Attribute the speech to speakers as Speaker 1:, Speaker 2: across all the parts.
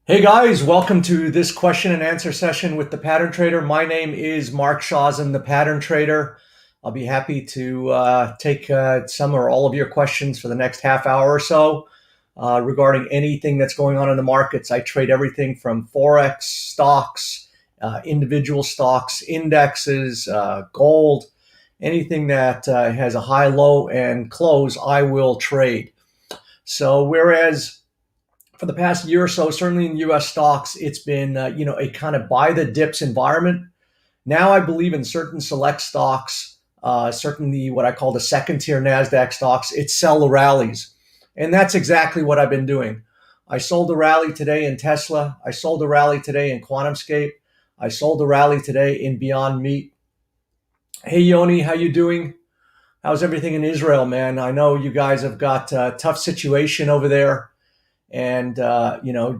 Speaker 1: Hey guys, welcome to this question and answer session with the Pattern Trader. My name is Mark Shawzin, the Pattern Trader. I'll be happy to take some or all of your questions for the next half hour or so regarding anything that's going on in the markets. I trade everything from Forex, stocks, individual stocks, indexes, gold, anything that has a high, low, and close, I will trade. So whereas for the past year or so, certainly in U.S. stocks, it's been a kind of buy the dips environment. Now I believe in certain select stocks, certainly what I call the second tier Nasdaq stocks, it's sell the rallies, and that's exactly what I've been doing. I sold a rally today in Tesla. I sold a rally today in QuantumScape. I sold a rally today in Beyond Meat. Hey Yoni, how you doing? How's everything in Israel, man? I know you guys have got a tough situation over there, and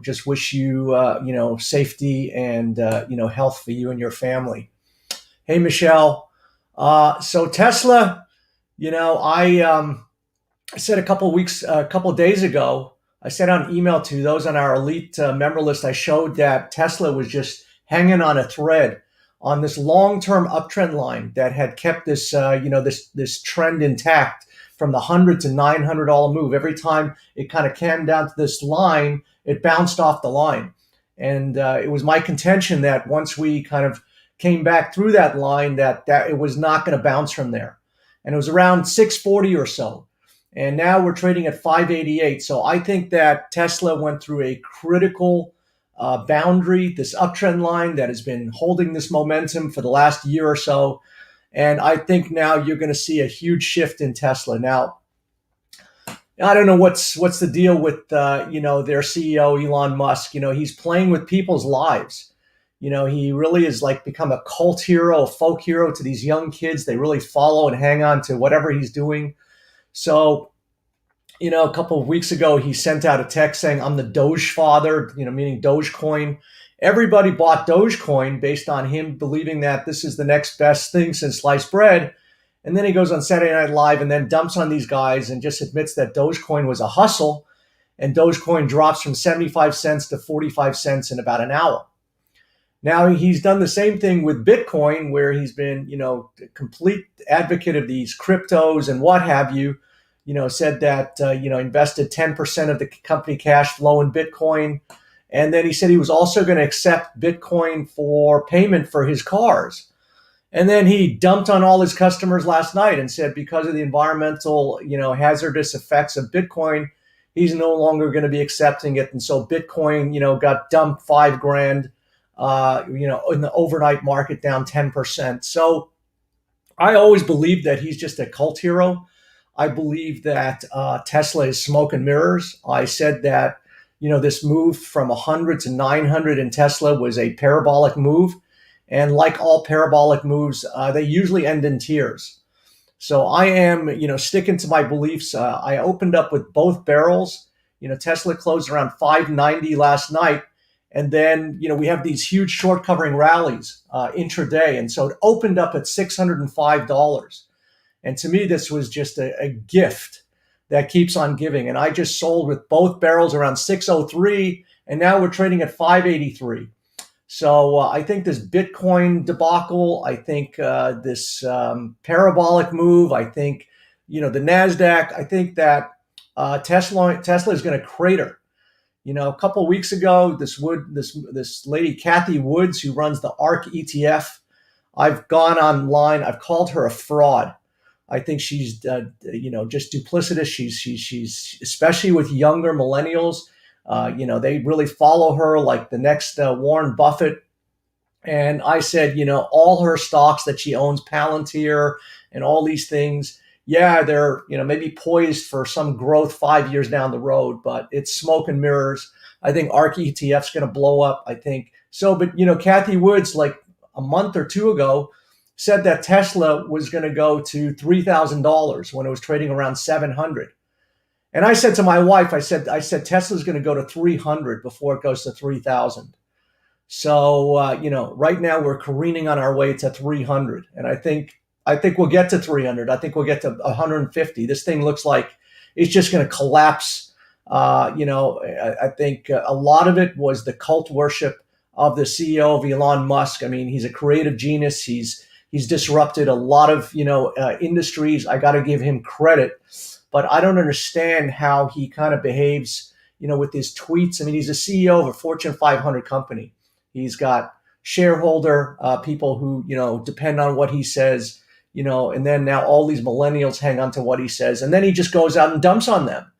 Speaker 1: just wish you safety and health for you and your family. Hey Michelle, so Tesla, I said a couple of days ago, I sent out an email to those on our elite member list. I showed that Tesla was just hanging on a thread on this long-term uptrend line that had kept this this trend intact from the $100 to $900 move. Every time it kind of came down to this line, it bounced off the line. And it was my contention that once we kind of came back through that line, that it was not going to bounce from there. And it was around 640 or so. And now we're trading at 588. So I think that Tesla went through a critical boundary, this uptrend line that has been holding this momentum for the last year or so. And I think now you're going to see a huge shift in Tesla. Now, I don't know what's the deal with their CEO Elon Musk. He's playing with people's lives. He really is like become a cult hero, a folk hero to these young kids. They really follow and hang on to whatever he's doing. So, a couple of weeks ago, he sent out a text saying, "I'm the Doge father," meaning Dogecoin. Everybody bought Dogecoin based on him believing that this is the next best thing since sliced bread. And then he goes on Saturday Night Live and then dumps on these guys and just admits that Dogecoin was a hustle. And Dogecoin drops from 75 cents to 45 cents in about an hour. Now he's done the same thing with Bitcoin, where he's been, a complete advocate of these cryptos and what have you. Said that, invested 10% of the company cash flow in Bitcoin. And then he said he was also going to accept Bitcoin for payment for his cars. And then he dumped on all his customers last night and said because of the environmental, hazardous effects of Bitcoin, he's no longer going to be accepting it. And so Bitcoin, got dumped $5,000, in the overnight market down 10%. So I always believed that he's just a cult hero. I believe that Tesla is smoke and mirrors. I said that this move from 100 to 900 in Tesla was a parabolic move. And like all parabolic moves, they usually end in tears. So I am, sticking to my beliefs. I opened up with both barrels. Tesla closed around 590 last night. And then, we have these huge short covering rallies intraday. And so it opened up at $605. And to me, this was just a gift that keeps on giving. And I just sold with both barrels around 603, and now we're trading at 583. So I think this Bitcoin debacle, I think this parabolic move, I think, the NASDAQ, I think that Tesla is going to crater. A couple of weeks ago, this lady, Kathy Woods, who runs the ARK ETF, I've gone online, I've called her a fraud. I think she's, just duplicitous. She's especially with younger millennials. They really follow her like the next Warren Buffett. And I said, all her stocks that she owns, Palantir and all these things, yeah, they're, maybe poised for some growth 5 years down the road, but it's smoke and mirrors. I think ARK ETF's going to blow up, I think. So, but, Kathy Woods, like a month or two ago, said that Tesla was going to go to $3,000 when it was trading around 700. And I said to my wife, I said Tesla's going to go to 300 before it goes to 3,000. So, right now we're careening on our way to 300. And I think we'll get to 300. I think we'll get to 150. This thing looks like it's just going to collapse I think a lot of it was the cult worship of the CEO of Elon Musk. I mean, he's a creative genius. He's disrupted a lot of industries. I got to give him credit, but I don't understand how he kind of behaves, with his tweets. I mean, he's a CEO of a Fortune 500 company. He's got shareholder people who depend on what he says, and then now all these millennials hang on to what he says, and then he just goes out and dumps on them.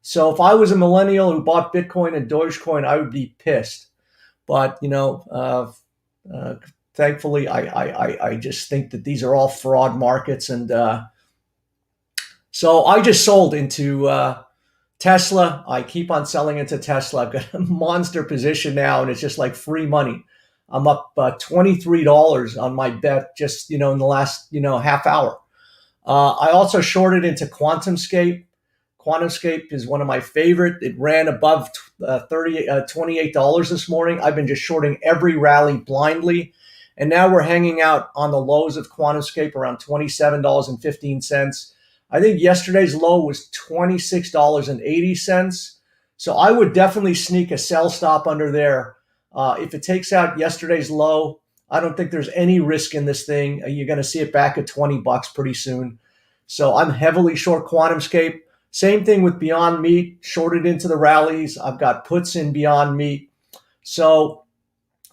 Speaker 1: So if I was a millennial who bought Bitcoin and Dogecoin, I would be pissed. But thankfully, I just think that these are all fraud markets, and so I just sold into Tesla. I keep on selling into Tesla. I've got a monster position now, and it's just like free money. I'm up $23 on my bet just in the last half hour. I also shorted into QuantumScape. QuantumScape is one of my favorite. It ran above $28 this morning. I've been just shorting every rally blindly. And now we're hanging out on the lows of QuantumScape around $27.15. I think yesterday's low was $26.80. So I would definitely sneak a sell stop under there. If it takes out yesterday's low, I don't think there's any risk in this thing. You're going to see it back at $20 pretty soon. So I'm heavily short QuantumScape. Same thing with Beyond Meat, shorted into the rallies. I've got puts in Beyond Meat. So,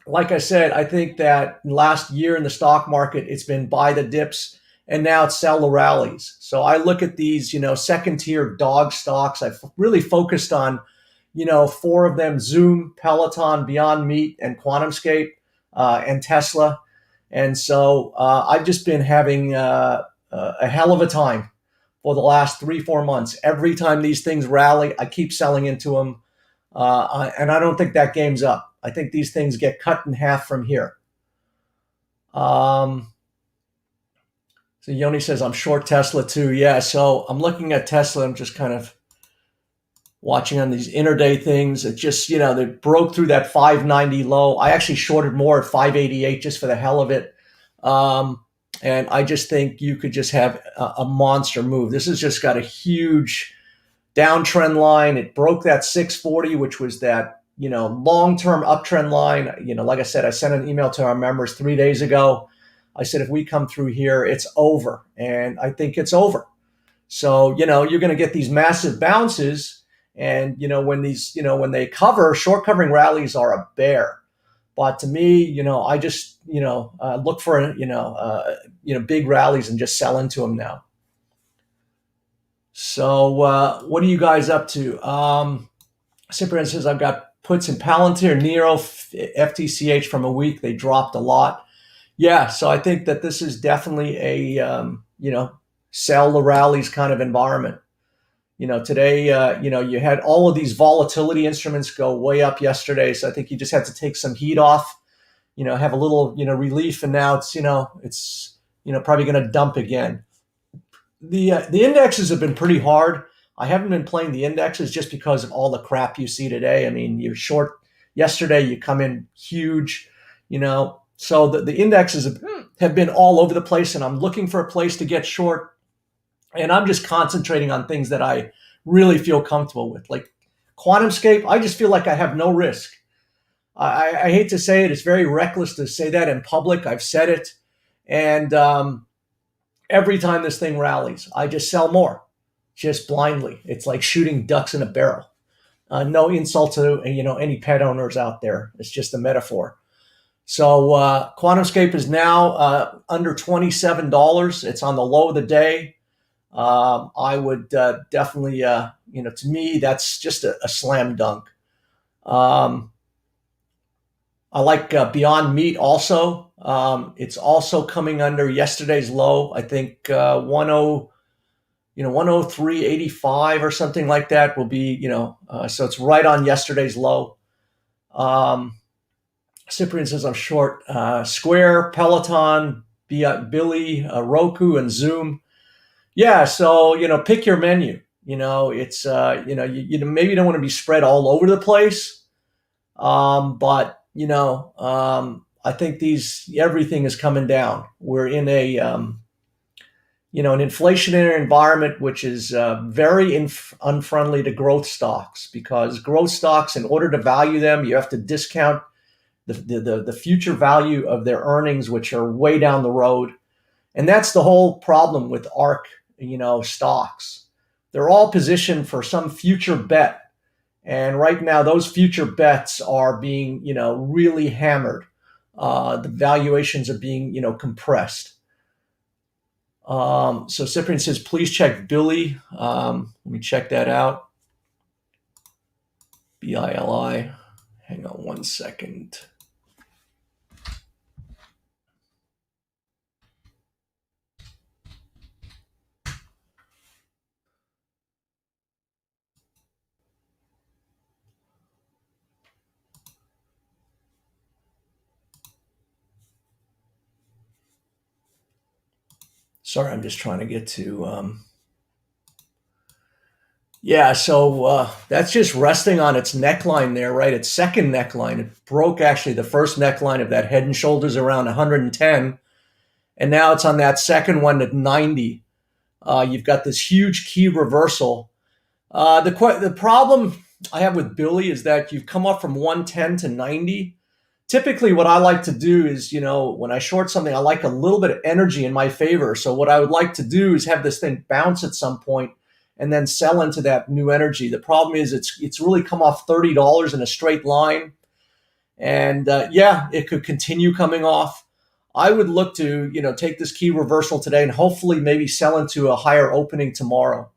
Speaker 1: like I said, I think that last year in the stock market, it's been buy the dips and now it's sell the rallies. So I look at these, second tier dog stocks. I've really focused on, four of them: Zoom, Peloton, Beyond Meat, and QuantumScape, and Tesla. And so I've just been having a hell of a time for the last 3-4 months. Every time these things rally, I keep selling into them. And I don't think that game's up. I think these things get cut in half from here. So Yoni says, I'm short Tesla too. Yeah, so I'm looking at Tesla. I'm just kind of watching on these intraday things. It just, they broke through that 590 low. I actually shorted more at 588 just for the hell of it. And I just think you could just have a monster move. This has just got a huge downtrend line. It broke that 640, which was that, long-term uptrend line. Like I said, I sent an email to our members 3 days ago. I said, if we come through here, it's over. And I think it's over. So, you're going to get these massive bounces. And, when they cover, short covering rallies are a bear. But to me, I just, look for, big rallies and just sell into them now. So what are you guys up to? Cyprian says, I've got puts in Palantir, Nero, FTCH from a week. They dropped a lot. Yeah, so I think that this is definitely a, sell the rallies kind of environment. Today, you had all of these volatility instruments go way up yesterday. So I think you just had to take some heat off, have a little, relief. And now it's probably going to dump again. The indexes have been pretty hard. I haven't been playing the indexes just because of all the crap you see today. I mean, you're short yesterday, you come in huge, so the indexes have been all over the place, and I'm looking for a place to get short. And I'm just concentrating on things that I really feel comfortable with. Like QuantumScape, I just feel like I have no risk. I hate to say it. It's very reckless to say that in public. I've said it. And every time this thing rallies, I just sell more, just blindly. It's like shooting ducks in a barrel. No insult to any pet owners out there. It's just a metaphor. So QuantumScape is now under $27. It's on the low of the day. I would definitely, to me, that's just a slam dunk. I like Beyond Meat also. It's also coming under yesterday's low. I think 103.85 or something like that will be, so it's right on yesterday's low. Cyprian says I'm short Square, Peloton, Billy, Roku, and Zoom. Yeah, so pick your menu. It's you maybe don't want to be spread all over the place, but I think everything is coming down. We're in a an inflationary environment which is very unfriendly to growth stocks, because growth stocks, in order to value them, you have to discount the future value of their earnings, which are way down the road. And that's the whole problem with ARK, stocks. They're all positioned for some future bet. And right now, those future bets are being, really hammered. The valuations are being, compressed. So Cyprian says, please check Billy. Let me check that out. BILI. Hang on one second. Sorry, I'm just trying to get to. Yeah, so that's just resting on its neckline there, right? Its second neckline. It broke actually the first neckline of that head and shoulders around 110, and now it's on that second one at 90. You've got this huge key reversal. The problem I have with Billy is that you've come up from 110 to 90. Typically, what I like to do is, when I short something, I like a little bit of energy in my favor. So what I would like to do is have this thing bounce at some point and then sell into that new energy. The problem is it's really come off $30 in a straight line. And yeah, it could continue coming off. I would look to, take this key reversal today and hopefully maybe sell into a higher opening tomorrow.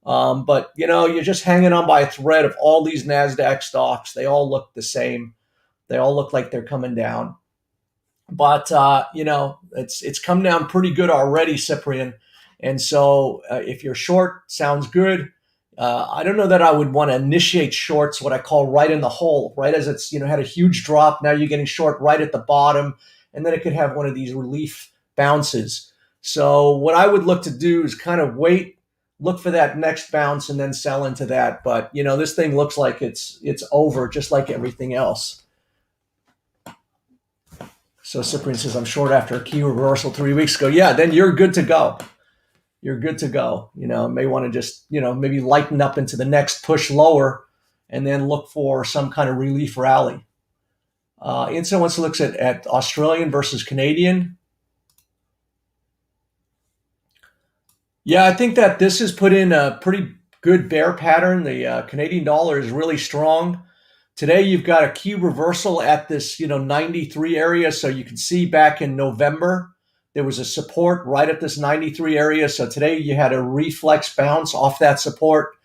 Speaker 1: But, you're just hanging on by a thread of all these NASDAQ stocks. They all look the same. They all look like they're coming down. But, it's come down pretty good already, Cyprian. And so if you're short, sounds good. I don't know that I would want to initiate shorts, what I call right in the hole, right as it's, had a huge drop. Now you're getting short right at the bottom, and then it could have one of these relief bounces. So what I would look to do is kind of wait, look for that next bounce, and then sell into that. But, this thing looks like it's over, just like everything else. So Cyprian says, I'm short after a key reversal 3 weeks ago. Yeah, then you're good to go. You're good to go. May want to just, maybe lighten up into the next push lower and then look for some kind of relief rally. Inso wants to look at Australian versus Canadian. Yeah, I think that this has put in a pretty good bear pattern. The Canadian dollar is really strong. Today, you've got a key reversal at this, 93 area. So you can see back in November, there was a support right at this 93 area. So today you had a reflex bounce off that support.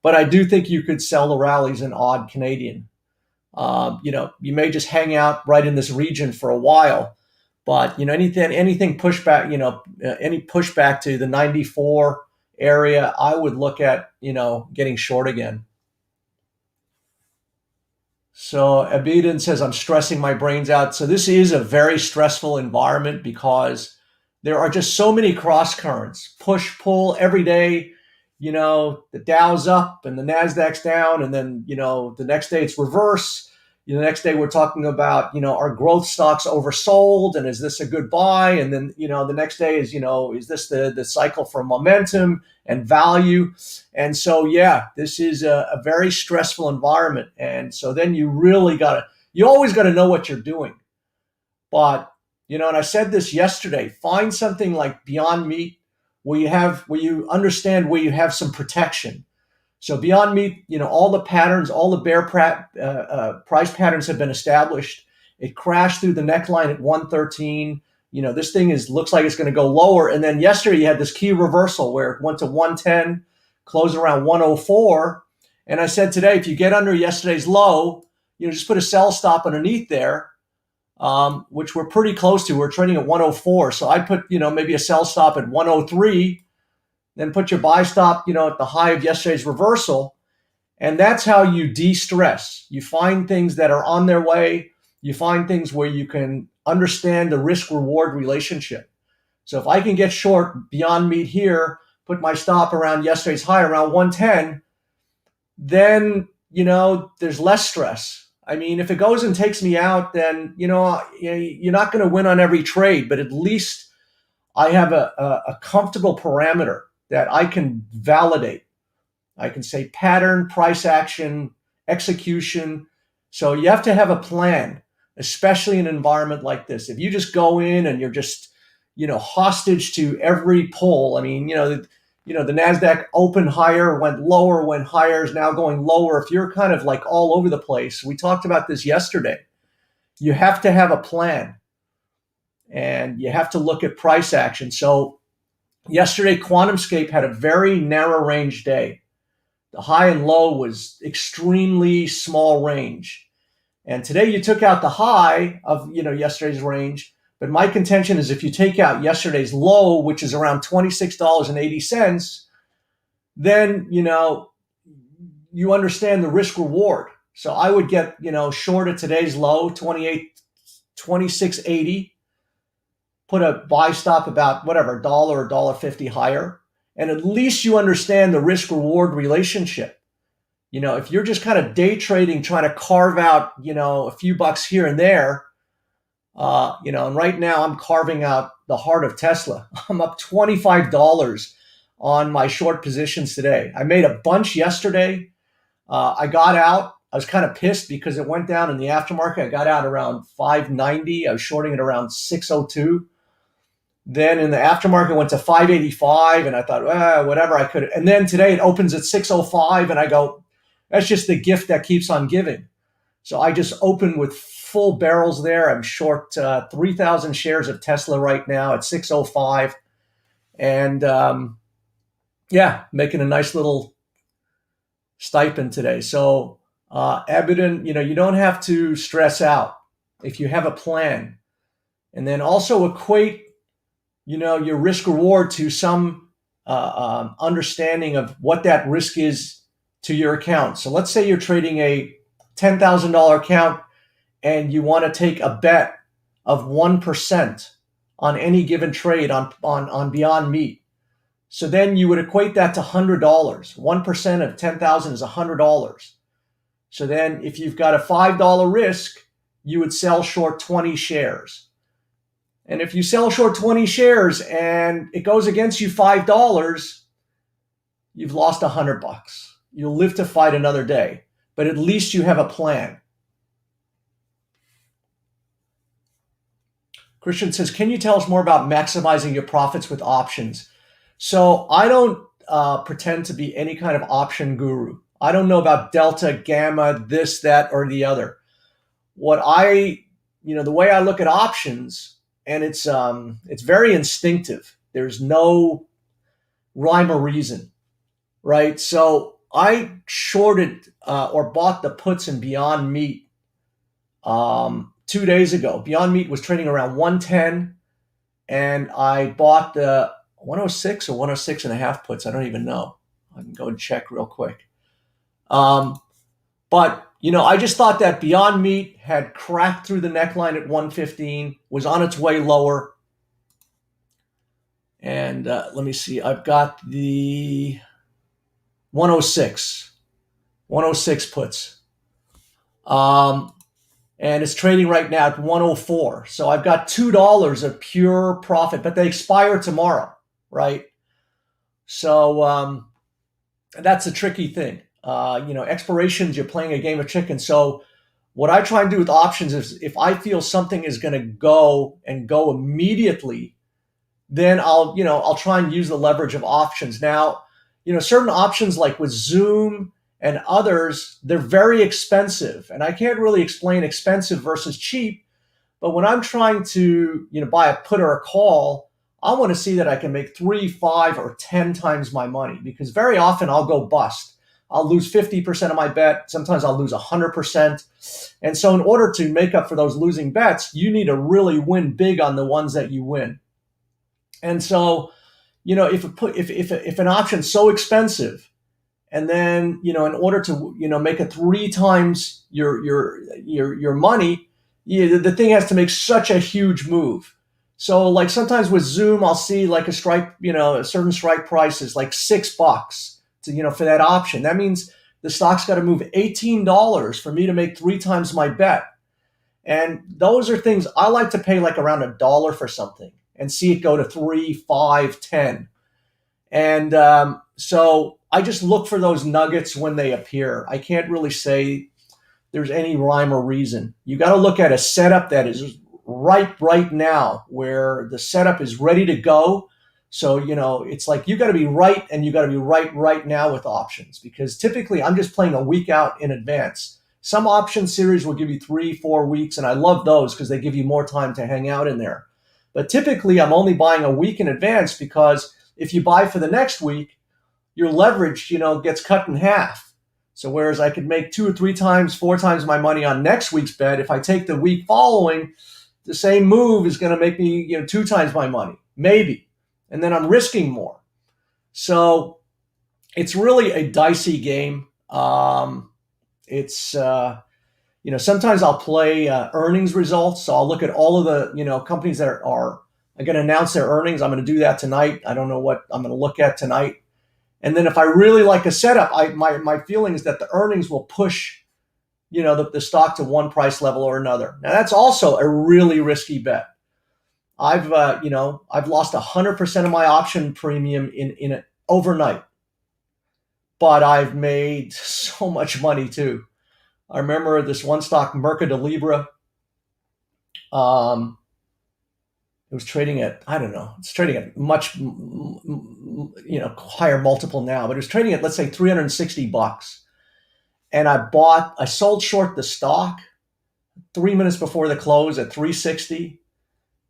Speaker 1: But I do think you could sell the rallies in odd Canadian. You may just hang out right in this region for a while. But, anything pushback, any pushback to the 94 area, I would look at, getting short again. So Abidin says, I'm stressing my brains out. So this is a very stressful environment because there are just so many cross currents, push, pull every day. The Dow's up and the NASDAQ's down. And then, the next day it's reverse. The next day we're talking about, are growth stocks oversold? And is this a good buy? And then, the next day is, is this the cycle for momentum and value? And so, yeah, this is a very stressful environment. And so then you always got to know what you're doing. But, and I said this yesterday, find something like Beyond Meat where you understand where you have some protection. So Beyond Meat, all the patterns, all the bear price patterns have been established. It crashed through the neckline at 113. This thing looks like it's going to go lower. And then yesterday you had this key reversal where it went to 110, closed around 104. And I said today, if you get under yesterday's low, just put a sell stop underneath there, which we're pretty close to. We're trading at 104. So I put, maybe a sell stop at 103. Then put your buy stop, at the high of yesterday's reversal. And that's how you de-stress. You find things that are on their way. You find things where you can understand the risk-reward relationship. So if I can get short Beyond Meat here, put my stop around yesterday's high, around 110, then, there's less stress. I mean, if it goes and takes me out, then, you're not going to win on every trade, but at least I have a comfortable parameter that I can validate. I can say pattern, price action, execution. So you have to have a plan, especially in an environment like this. If you just go in and you're just, hostage to every pull. I mean, the Nasdaq opened higher, went lower, went higher, is now going lower. If you're kind of like all over the place, we talked about this yesterday. You have to have a plan, and you have to look at price action. So yesterday, QuantumScape had a very narrow range day. The high and low was extremely small range. And today you took out the high of, yesterday's range. But my contention is if you take out yesterday's low, which is around $26.80, then, you understand the risk reward. So I would get, short at today's low, 26.80, put a buy stop about whatever, $1 or $1.50 higher. And at least you understand the risk reward relationship. If you're just kind of day trading, trying to carve out, a few bucks here and there, and right now I'm carving out the heart of Tesla. I'm up $25 on my short positions today. I made a bunch yesterday. I got out. I was kind of pissed because it went down in the aftermarket. I got out around 590. I was shorting it around 602. Then in the aftermarket, it went to 585, and I thought, whatever I could. And then today it opens at 605, and I go, that's just the gift that keeps on giving. So I just opened with full barrels there. I'm short 3,000 shares of Tesla right now at 605, and making a nice little stipend today. So evident, you don't have to stress out if you have a plan, and then also equate your risk reward to some understanding of what that risk is to your account. So let's say you're trading a $10,000 account and you want to take a bet of 1% on any given trade on Beyond Meat. So then you would equate that to $100. 1% of 10,000 is $100. So then if you've got a $5 risk, you would sell short 20 shares. And if you sell short 20 shares and it goes against you $5, you've lost $100. You'll live to fight another day, but at least you have a plan. Christian says, can you tell us more about maximizing your profits with options? So I don't pretend to be any kind of option guru. I don't know about delta, gamma, this, that, or the other. The way I look at options, and it's very instinctive. There's no rhyme or reason, right? So I shorted or bought the puts in Beyond Meat 2 days ago. Beyond Meat was trading around 110, and I bought the 106 or 106 and a half puts. I don't even know. I can go and check real quick. But I just thought that Beyond Meat had cracked through the neckline at 115, was on its way lower. And let me see. I've got the 106 puts. And it's trading right now at 104. So I've got $2 of pure profit, but they expire tomorrow, right? So that's a tricky thing. Expirations, you're playing a game of chicken. So what I try and do with options is if I feel something is going to go immediately, then I'll try and use the leverage of options. Now, certain options like with Zoom and others, they're very expensive. And I can't really explain expensive versus cheap. But when I'm trying to, buy a put or a call, I want to see that I can make 3, 5, or 10 times my money, because very often I'll go bust. I'll lose 50% of my bet. Sometimes I'll lose 100%. And so in order to make up for those losing bets, you need to really win big on the ones that you win. And so, if an option's so expensive, and then, in order to, make it 3 times your money, the thing has to make such a huge move. So like sometimes with Zoom, I'll see like a strike, a certain strike price is like $6 to, for that option. That means the stock's got to move $18 for me to make 3 times my bet. And those are things I like to pay like around $1 for something. and see it go to 3, 5, 10. And so I just look for those nuggets when they appear. I can't really say there's any rhyme or reason. You got to look at a setup that is right now, where the setup is ready to go. So, it's like you got to be right, and you got to be right now with options, because typically I'm just playing a week out in advance. Some option series will give you 3, 4 weeks, and I love those because they give you more time to hang out in there. But typically I'm only buying a week in advance, because if you buy for the next week, your leverage, gets cut in half. So whereas I could make 2 or 3 times, 4 times my money on next week's bet, if I take the week following, the same move is going to make me, 2 times my money, maybe. And then I'm risking more. So it's really a dicey game. It's sometimes I'll play earnings results. So I'll look at all of the, companies that are going to announce their earnings. I'm going to do that tonight. I don't know what I'm going to look at tonight. And then if I really like a setup, my feeling is that the earnings will push, the stock to one price level or another. Now that's also a really risky bet. I've lost 100% of my option premium in it overnight, but I've made so much money too. I remember this one stock, Merca de Libra. It was trading at, I don't know, it's trading at much, higher multiple now, but it was trading at, let's say, $360. And I sold short the stock 3 minutes before the close at 360.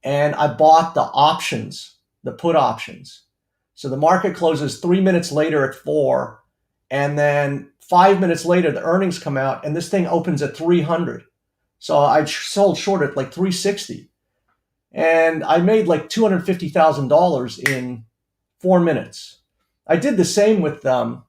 Speaker 1: And I bought the options, the put options. So the market closes 3 minutes later at 4. And then 5 minutes later, the earnings come out and this thing opens at 300. So I sold short at like 360. And I made like $250,000 in 4 minutes. I did the same with some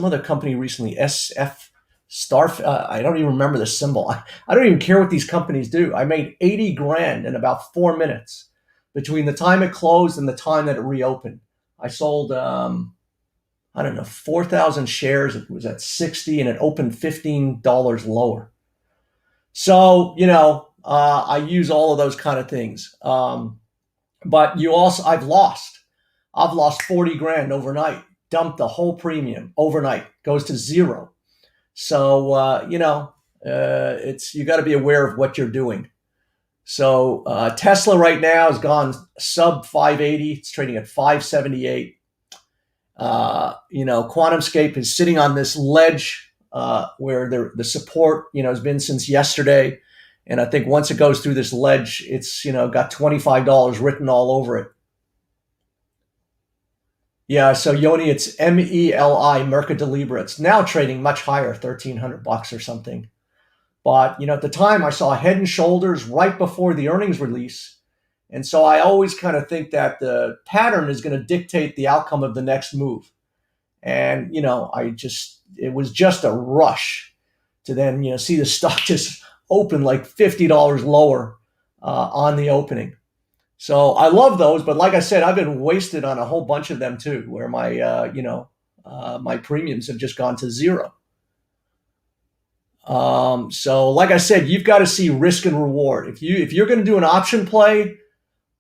Speaker 1: other company recently, SF Star. I don't even remember the symbol. I don't even care what these companies do. I made 80 grand in about 4 minutes between the time it closed and the time that it reopened. I sold, 4,000 shares. It was at 60 and it opened $15 lower. So, I use all of those kind of things. But I've lost 40 grand overnight, dumped the whole premium overnight, goes to zero. So, it's, you got to be aware of what you're doing. So, Tesla right now has gone sub 580. It's trading at 578. QuantumScape is sitting on this ledge, where the support, has been since yesterday. And I think once it goes through this ledge, it's, got $25 written all over it. Yeah, so Yoni, it's MELI, Merca de Libra. It's now trading much higher, $1,300 or something. But, at the time I saw Head and Shoulders right before the earnings release. And so I always kind of think that the pattern is going to dictate the outcome of the next move. And, it was just a rush to then, see the stock just open like $50 lower on the opening. So I love those, but like I said, I've been wasted on a whole bunch of them too, where my, my premiums have just gone to zero. So like I said, you've got to see risk and reward. If you're going to do an option play,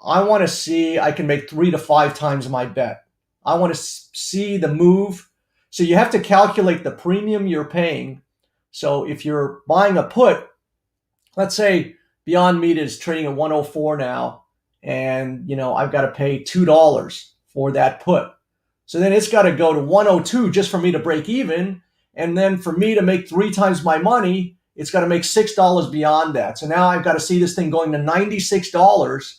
Speaker 1: I want to see I can make 3 to 5 times my bet. I want to see the move. So you have to calculate the premium you're paying. So if you're buying a put, let's say Beyond Meat is trading at 104 now, and I've got to pay $2 for that put. So then it's got to go to 102 just for me to break even. And then for me to make 3 times my money, it's got to make $6 beyond that. So now I've got to see this thing going to $96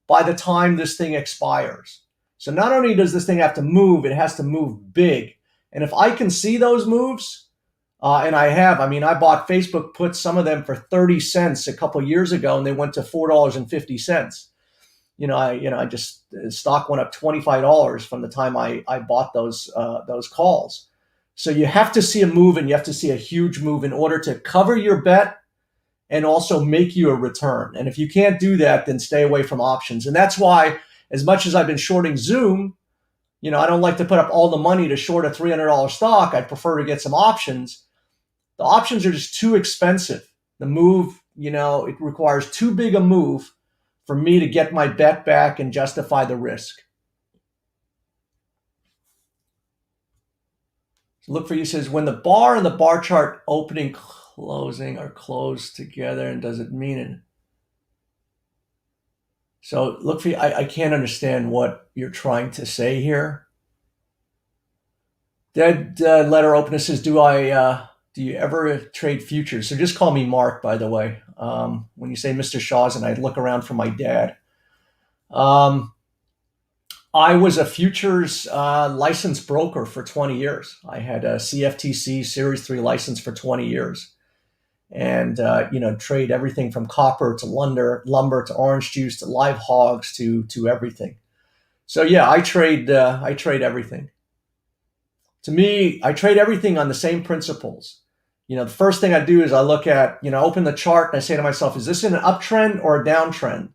Speaker 1: by the time this thing expires. So not only does this thing have to move, it has to move big. And if I can see those moves, and I bought Facebook puts, some of them for 30 cents a couple of years ago, and they went to $4.50. The stock went up $25 from the time I bought those calls. So you have to see a move, and you have to see a huge move in order to cover your bet and also make you a return. And if you can't do that, then stay away from options. And that's why, as much as I've been shorting Zoom, I don't like to put up all the money to short a $300 stock. I'd prefer to get some options. The options are just too expensive. The move, it requires too big a move for me to get my bet back and justify the risk. So look for you says when the bar and the bar chart opening, closing are closed together, and does it mean it? So look for you. I can't understand what you're trying to say here. Dead letter opener says, do you ever trade futures? So just call me Mark, by the way. When you say Mr. Shawzin, I look around for my dad. I was a futures licensed broker for 20 years. I had a CFTC Series 3 license for 20 years. And, trade everything from copper to lumber to orange juice to live hogs to everything. So, yeah, I trade everything. To me, I trade everything on the same principles. The first thing I do is I look at, open the chart and I say to myself, is this in an uptrend or a downtrend?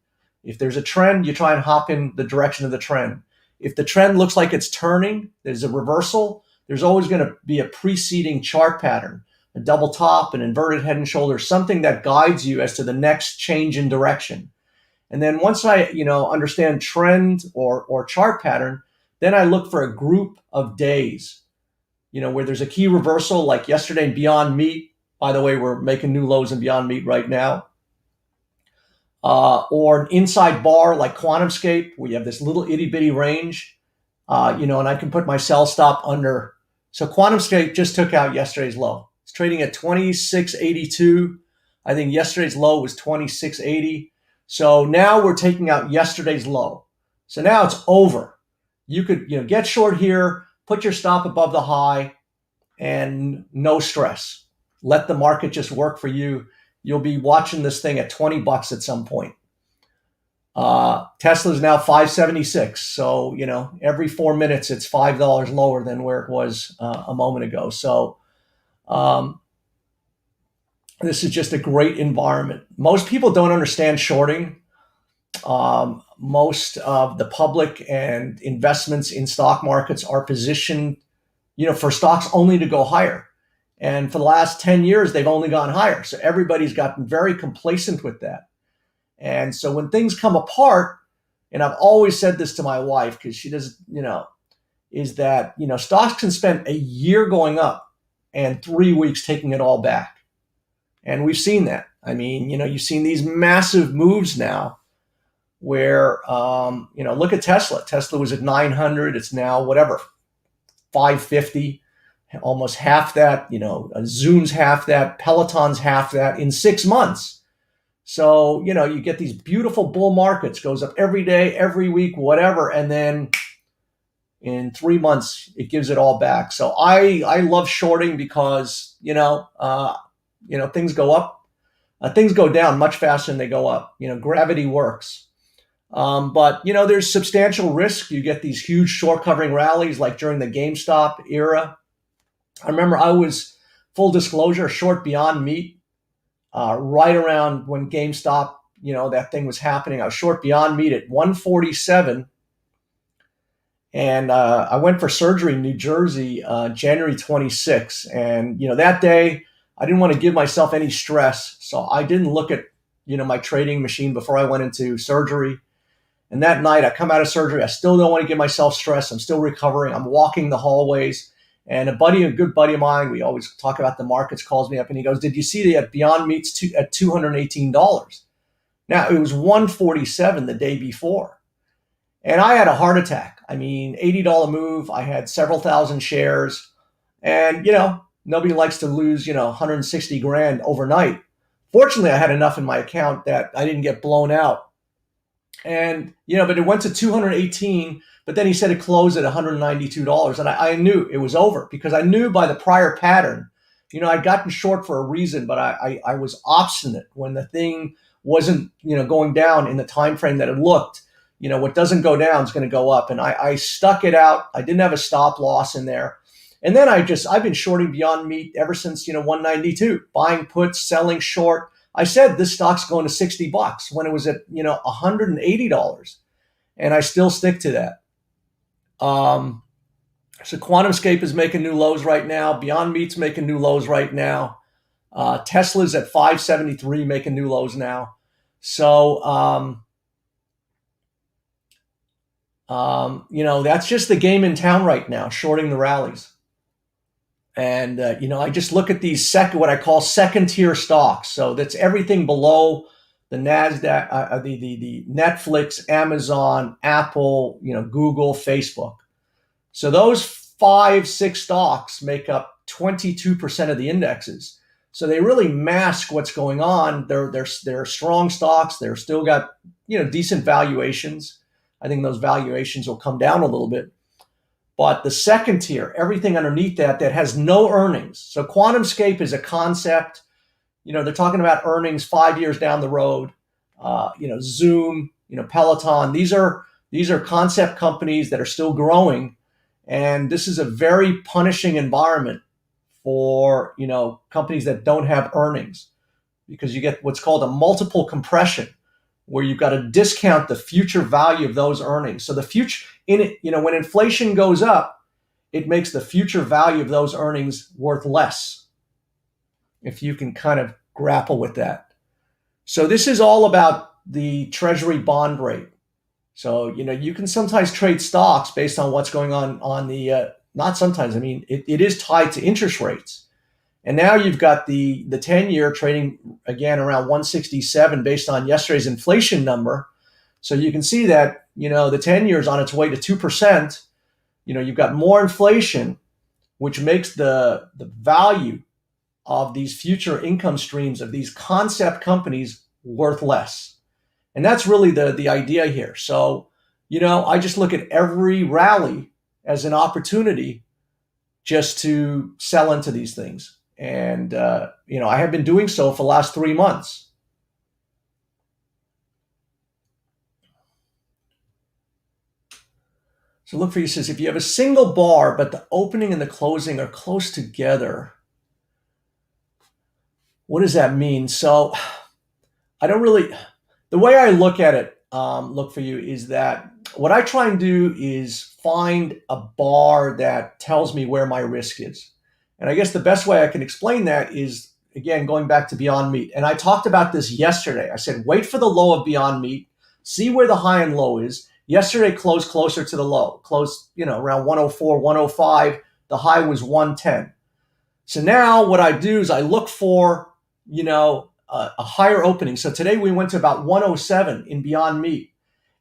Speaker 1: If there's a trend, you try and hop in the direction of the trend. If the trend looks like it's turning, there's a reversal, there's always going to be a preceding chart pattern, a double top, an inverted head and shoulders, something that guides you as to the next change in direction. And then once I, understand trend or chart pattern, then I look for a group of days, where there's a key reversal like yesterday in Beyond Meat. By the way, we're making new lows in Beyond Meat right now. Or an inside bar like QuantumScape, where you have this little itty bitty range, and I can put my sell stop under. So QuantumScape just took out yesterday's low. It's trading at 26.82. I think yesterday's low was 26.80. So now we're taking out yesterday's low. So now it's over. You could, get short here, put your stop above the high, and no stress. Let the market just work for you. You'll be watching this thing at $20 at some point. Tesla's now 576. So, every 4 minutes, it's $5 lower than where it was a moment ago. So this is just a great environment. Most people don't understand shorting. Most of the public and investments in stock markets are positioned, for stocks only to go higher. And for the last 10 years, they've only gone higher. So everybody's gotten very complacent with that. And so when things come apart, and I've always said this to my wife, because she does, is that, stocks can spend a year going up and 3 weeks taking it all back. And we've seen that. I mean, you've seen these massive moves now where, look at Tesla. Tesla was at 900. It's now, 550. Almost half that, Zoom's half that, Peloton's half that in 6 months. So, you get these beautiful bull markets, goes up every day, every week, whatever. And then in 3 months, it gives it all back. So I love shorting because, things go up, things go down much faster than they go up. Gravity works. But there's substantial risk. You get these huge short covering rallies like during the GameStop era. I remember I was, full disclosure, short Beyond Meat right around when GameStop, that thing was happening. I was short Beyond Meat at 147. And I went for surgery in New Jersey January 26. And, that day, I didn't want to give myself any stress. So I didn't look at, my trading machine before I went into surgery. And that night, I come out of surgery. I still don't want to give myself stress. I'm still recovering. I'm walking the hallways. And a good buddy of mine, we always talk about the markets, calls me up and he goes, did you see that Beyond Meat's at $218? Now, it was 147 the day before. And I had a heart attack. I mean, $80 move. I had several thousand shares. And, nobody likes to lose, 160 grand overnight. Fortunately, I had enough in my account that I didn't get blown out. And, but it went to 218. But then he said it closed at $192. And I knew it was over because I knew by the prior pattern, I'd gotten short for a reason, but I was obstinate when the thing wasn't, going down in the time frame that it looked. What doesn't go down is going to go up. And I stuck it out. I didn't have a stop loss in there. And then I've been shorting Beyond Meat ever since, 192, buying puts, selling short. I said this stock's going to $60 when it was at, $180. And I still stick to that. So QuantumScape is making new lows right now. Beyond Meat's making new lows right now. Tesla's at 573 making new lows now. So, That's just the game in town right now, shorting the rallies. And I just look at these what I call second tier stocks. So that's everything below the Nasdaq, the Netflix, Amazon, Apple, Google, Facebook. So those 5, 6 stocks make up 22% of the indexes. So they really mask what's going on. They're strong stocks. They're still got decent valuations. I think those valuations will come down a little bit. But the second tier, everything underneath that has no earnings. So QuantumScape is a concept. They're talking about earnings 5 years down the road. Zoom, Peloton. These are concept companies that are still growing, and this is a very punishing environment for companies that don't have earnings, because you get what's called a multiple compression, where you've got to discount the future value of those earnings. So the future in it, when inflation goes up, it makes the future value of those earnings worth less. If you can kind of grapple with that. So this is all about the treasury bond rate. So, you can sometimes trade stocks based on what's going on the, not sometimes, I mean, it is tied to interest rates. And now you've got the 10-year trading again around 167 based on yesterday's inflation number. So you can see that, the 10-year is on its way to 2%. You've got more inflation, which makes the value of these future income streams of these concept companies worth less. And that's really the idea here. So, I just look at every rally as an opportunity just to sell into these things. And, I have been doing so for the last 3 months. So look for you, says, if you have a single bar, but the opening and the closing are close together, what does that mean? So the way I look at it, look for you, is that what I try and do is find a bar that tells me where my risk is. And I guess the best way I can explain that is, again, going back to Beyond Meat. And I talked about this yesterday. I said, wait for the low of Beyond Meat, see where the high and low is. Yesterday closed closer to the low, closed, around 104, 105. The high was 110. So now what I do is I look for, a higher opening. So today we went to about 107 in Beyond Meat.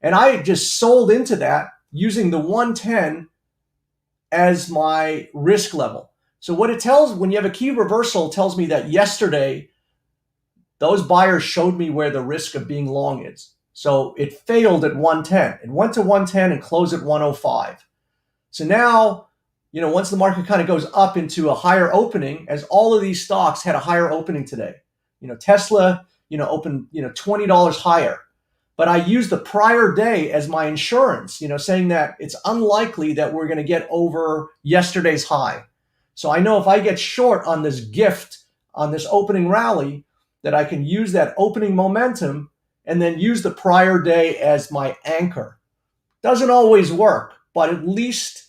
Speaker 1: And I just sold into that using the 110 as my risk level. So what it tells, when you have a key reversal, it tells me that yesterday those buyers showed me where the risk of being long is. So it failed at 110. It went to 110 and closed at 105. So now, once the market kind of goes up into a higher opening, as all of these stocks had a higher opening today. Tesla, opened, $20 higher. But I used the prior day as my insurance, saying that it's unlikely that we're going to get over yesterday's high. So I know if I get short on this gift, on this opening rally, that I can use that opening momentum and then use the prior day as my anchor. Doesn't always work, but at least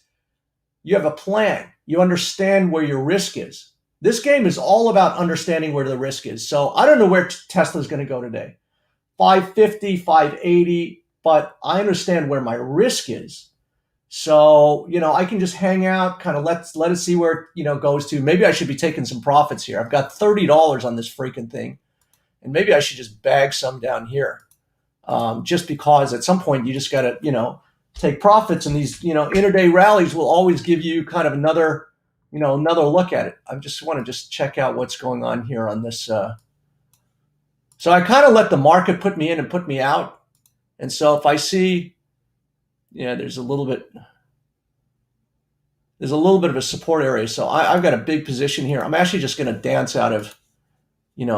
Speaker 1: you have a plan. You understand where your risk is. This game is all about understanding where the risk is. So I don't know where Tesla's going to go today. 550, 580, but I understand where my risk is. So, I can just hang out, kind of let it see where it, goes to. Maybe I should be taking some profits here. I've got $30 on this freaking thing. And maybe I should just bag some down here. Just because at some point you just got to, take profits, and these, intraday rallies will always give you kind of another look at it. I just want to check out what's going on here on this. So I kind of let the market put me in and put me out. And so if I see, there's a little bit of a support area. So I've got a big position here. I'm actually just going to dance out of,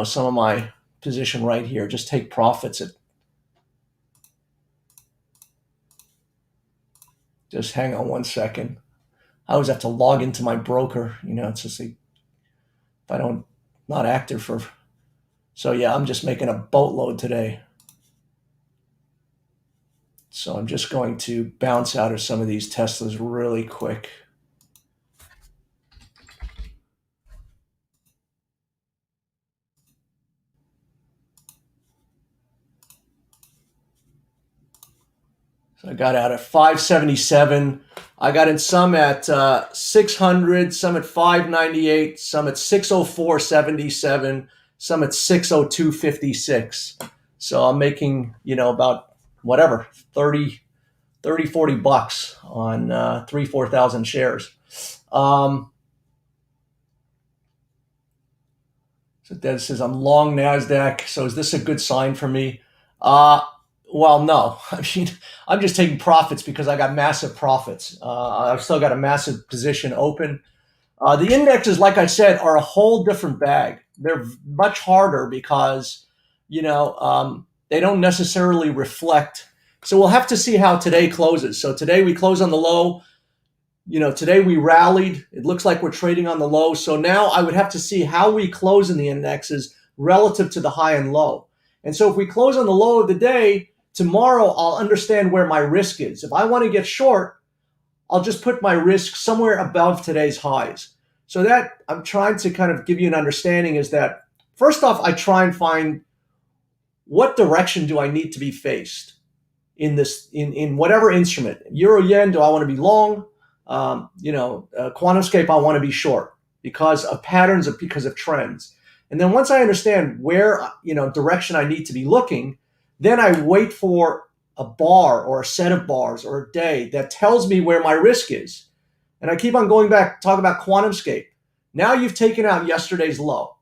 Speaker 1: some of my position right here. Just take profits at. Just hang on one second. I always have to log into my broker. It's just like, if I don't, not active for. So yeah, I'm just making a boatload today. So I'm just going to bounce out of some of these Teslas really quick. So I got out at 577. I got in some at 600, some at 598, some at 604.77, some at 602.56. So I'm making, about whatever, 40 bucks on 4,000 shares. So Dad says, I'm long NASDAQ. So is this a good sign for me? Well, no. I mean, I'm just taking profits because I got massive profits. I've still got a massive position open. The indexes, like I said, are a whole different bag. They're much harder because, they don't necessarily reflect. So we'll have to see how today closes. So today we close on the low. Today we rallied. It looks like we're trading on the low. So now I would have to see how we close in the indexes relative to the high and low. And so if we close on the low of the day, tomorrow I'll understand where my risk is. If I want to get short, I'll just put my risk somewhere above today's highs. So that I'm trying to kind of give you an understanding is that first off, I try and find what direction do I need to be faced in this, in whatever instrument. Euro yen, do I want to be long? QuantumScape, I want to be short because of patterns, because of trends. And then once I understand where, direction I need to be looking, then I wait for a bar or a set of bars or a day that tells me where my risk is. And I keep on going back, talk about QuantumScape. Now you've taken out yesterday's low.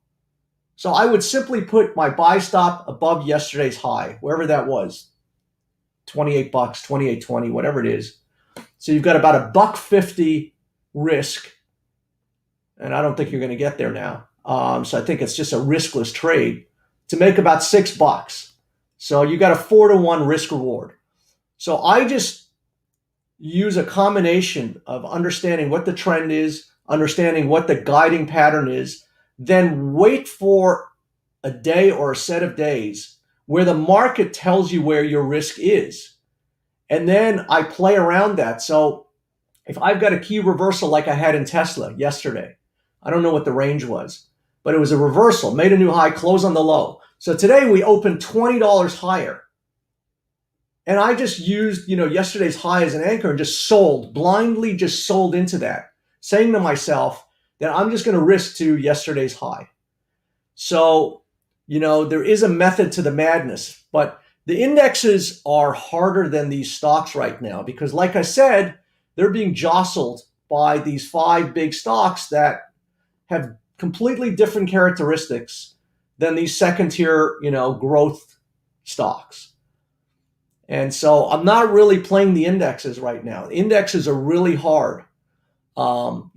Speaker 1: So I would simply put my buy stop above yesterday's high, wherever that was, 28 bucks, 28.20, whatever it is. So you've got about $1.50 risk, and I don't think you're going to get there now. So I think it's just a riskless trade to make about $6. So you got a 4-to-1 risk reward. So I just use a combination of understanding what the trend is, understanding what the guiding pattern is, then wait for a day or a set of days where the market tells you where your risk is. And then I play around that. So if I've got a key reversal like I had in Tesla yesterday, I don't know what the range was, but it was a reversal, made a new high, close on the low. So today we opened $20 higher. And I just used, yesterday's high as an anchor and just sold, blindly just sold into that, saying to myself that I'm just going to risk to yesterday's high. So, there is a method to the madness, but the indexes are harder than these stocks right now because, like I said, they're being jostled by these 5 big stocks that have completely different characteristics than these second-tier, growth stocks. And so I'm not really playing the indexes right now. Indexes are really hard. I'll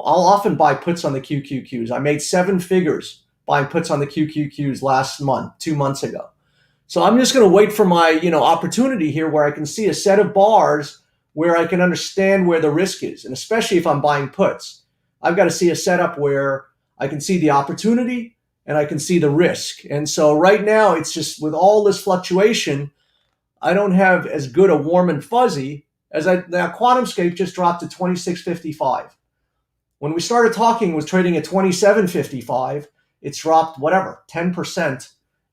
Speaker 1: often buy puts on the QQQs. I made 7 figures buying puts on the QQQs last month, 2 months ago. So I'm just going to wait for my, opportunity here where I can see a set of bars where I can understand where the risk is. And especially if I'm buying puts, I've got to see a setup where I can see the opportunity and I can see the risk. And so right now it's just with all this fluctuation, I don't have as good a warm and fuzzy as now QuantumScape just dropped to 26.55. When we started talking, it was trading at 27.55. It's dropped, 10%.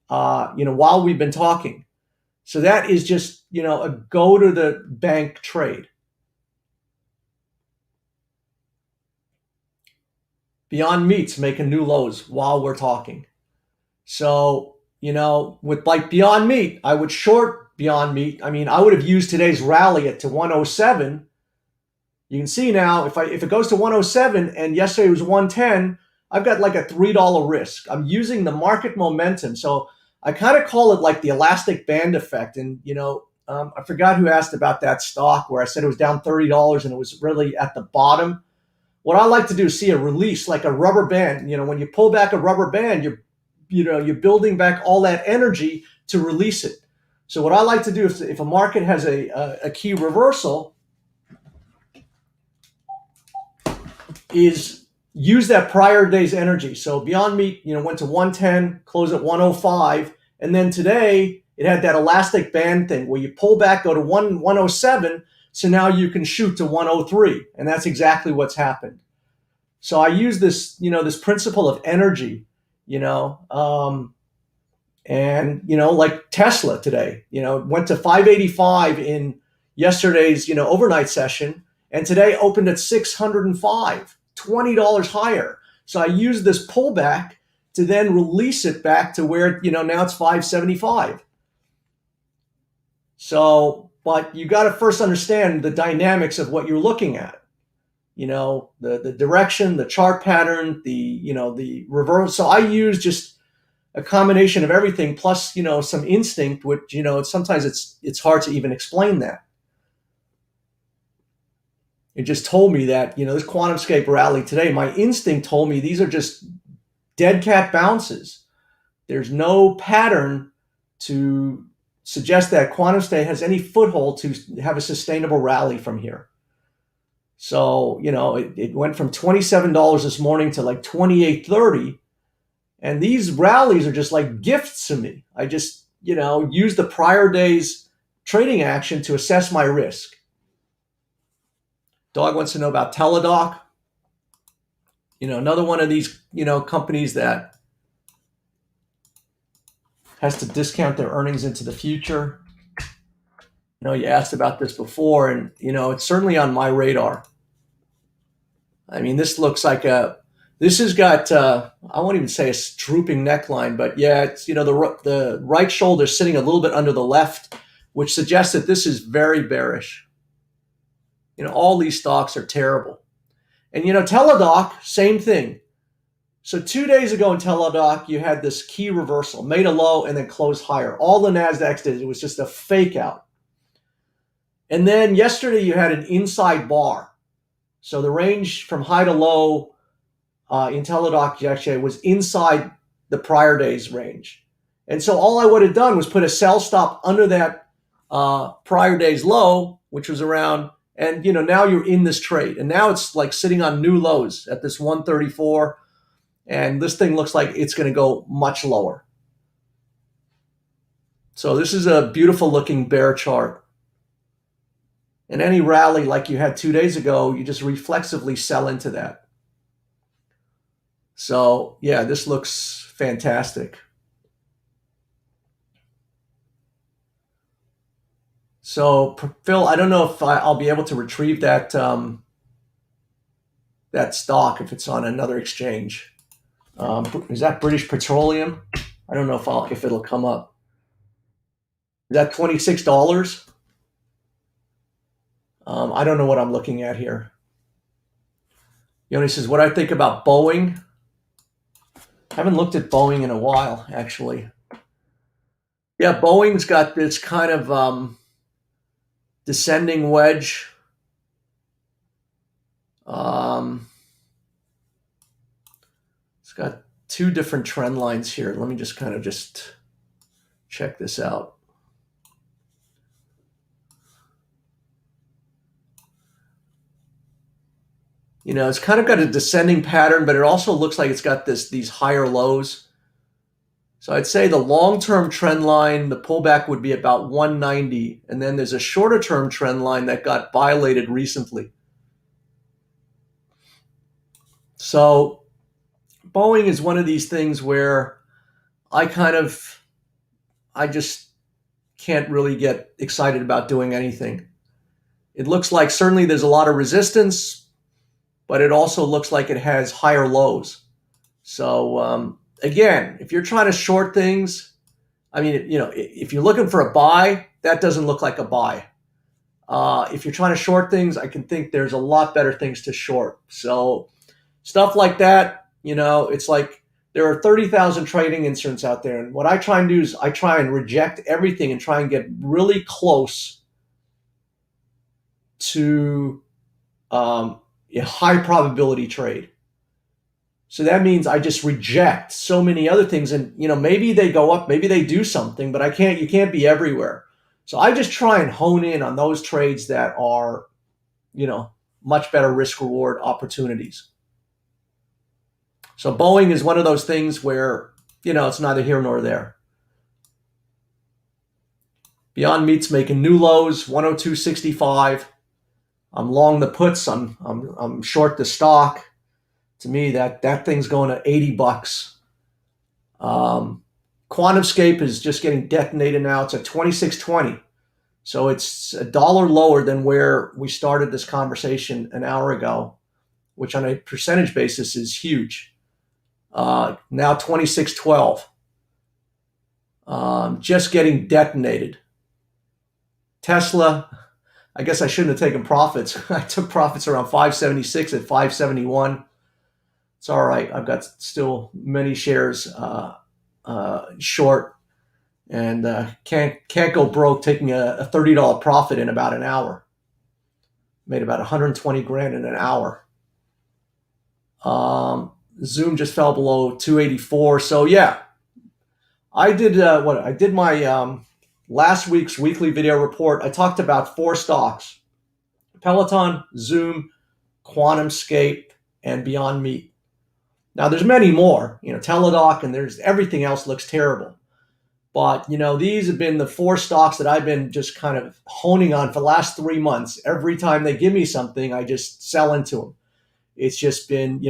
Speaker 1: While we've been talking. So that is just, a go to the bank trade. Beyond Meat's making new lows while we're talking. So, with like Beyond Meat, I would short Beyond Meat. I mean, I would have used today's rally to 107. You can see now, if it goes to 107 and yesterday was 110, I've got like a $3 risk. I'm using the market momentum. So I kind of call it like the elastic band effect. And, I forgot who asked about that stock where I said it was down $30 and it was really at the bottom. What I like to do is see a release like a rubber band. When you pull back a rubber band, you're building back all that energy to release it. So what I like to do if a market has a key reversal is use that prior day's energy. So Beyond Meat, went to 110, closed at 105, and then today it had that elastic band thing where you pull back, go to 107, so now you can shoot to 103, and that's exactly what's happened. So I use this, this principle of energy, and like Tesla today, went to 585 in, yesterday's, overnight session, and today opened at 605, $20 higher. So I used this pullback to then release it back to where, now it's 575. So, but you got to first understand the dynamics of what you're looking at. The direction, the chart pattern, the reverse. So I use just a combination of everything plus, some instinct, which, sometimes it's hard to even explain that. It just told me that, this QuantumScape rally today, my instinct told me these are just dead cat bounces. There's no pattern to suggest that QuantumScape has any foothold to have a sustainable rally from here. So, it went from $27 this morning to like $28.30. And these rallies are just like gifts to me. I just, use the prior day's trading action to assess my risk. Dog wants to know about Teladoc. Another one of these, companies that has to discount their earnings into the future. You asked about this before, and, it's certainly on my radar. I mean, this looks like this has got, I won't even say a drooping neckline, but yeah, it's, the right shoulder sitting a little bit under the left, which suggests that this is very bearish. All these stocks are terrible. And, Teladoc, same thing. So 2 days ago in Teladoc, you had this key reversal, made a low and then closed higher. All the NASDAQs did, it was just a fake out. And then yesterday you had an inside bar. So the range from high to low in Teladoc actually was inside the prior day's range. And so all I would have done was put a sell stop under that prior day's low, which was around, and now you're in this trade. And now it's like sitting on new lows at this 134. And this thing looks like it's going to go much lower. So this is a beautiful looking bear chart. And any rally like you had 2 days ago, you just reflexively sell into that. So yeah, this looks fantastic. So Phil, I don't know if I'll be able to retrieve that that stock if it's on another exchange. Is that British Petroleum? I don't know if it'll come up. Is that $26? I don't know what I'm looking at here. Yoni says, what I think about Boeing. I haven't looked at Boeing in a while, actually. Yeah, Boeing's got this kind of descending wedge. It's got two different trend lines here. Let me just kind of check this out. It's kind of got a descending pattern, but it also looks like it's got these higher lows. So I'd say the long-term trend line, the pullback would be about 190. And then there's a shorter-term trend line that got violated recently. So Boeing is one of these things where I just can't really get excited about doing anything. It looks like certainly there's a lot of resistance, but it also looks like it has higher lows. So again, if you're trying to short things, I mean, if you're looking for a buy, that doesn't look like a buy. If you're trying to short things, I can think there's a lot better things to short. So stuff like that, it's like there are 30,000 trading instruments out there. And what I try and do is I try and reject everything and try and get really close to a high probability trade. So that means I just reject so many other things, and maybe they go up, maybe they do something, but you can't be everywhere. So I just try and hone in on those trades that are, much better risk reward opportunities. So Boeing is one of those things where, it's neither here nor there. Beyond Meat's making new lows, 102.65. I'm long the puts. I'm short the stock. To me, that thing's going to $80. QuantumScape is just getting detonated now. It's at 26.20. So it's $1 lower than where we started this conversation an hour ago, which on a percentage basis is huge. Now 26.12. Just getting detonated. Tesla, I guess I shouldn't have taken profits. I took profits around 576 at 571. It's all right. I've got still many shares short, and can't go broke taking a $30 profit in about an hour. Made about 120 grand in an hour. Zoom just fell below 284. So yeah, I did I did my last week's weekly video report. I talked about 4 stocks: Peloton, Zoom, QuantumScape, and Beyond Meat. Now there's many more, Teladoc, and there's everything else looks terrible. But these have been the 4 stocks that I've been just kind of honing on for the last 3 months. Every time they give me something, I just sell into them. It's just been,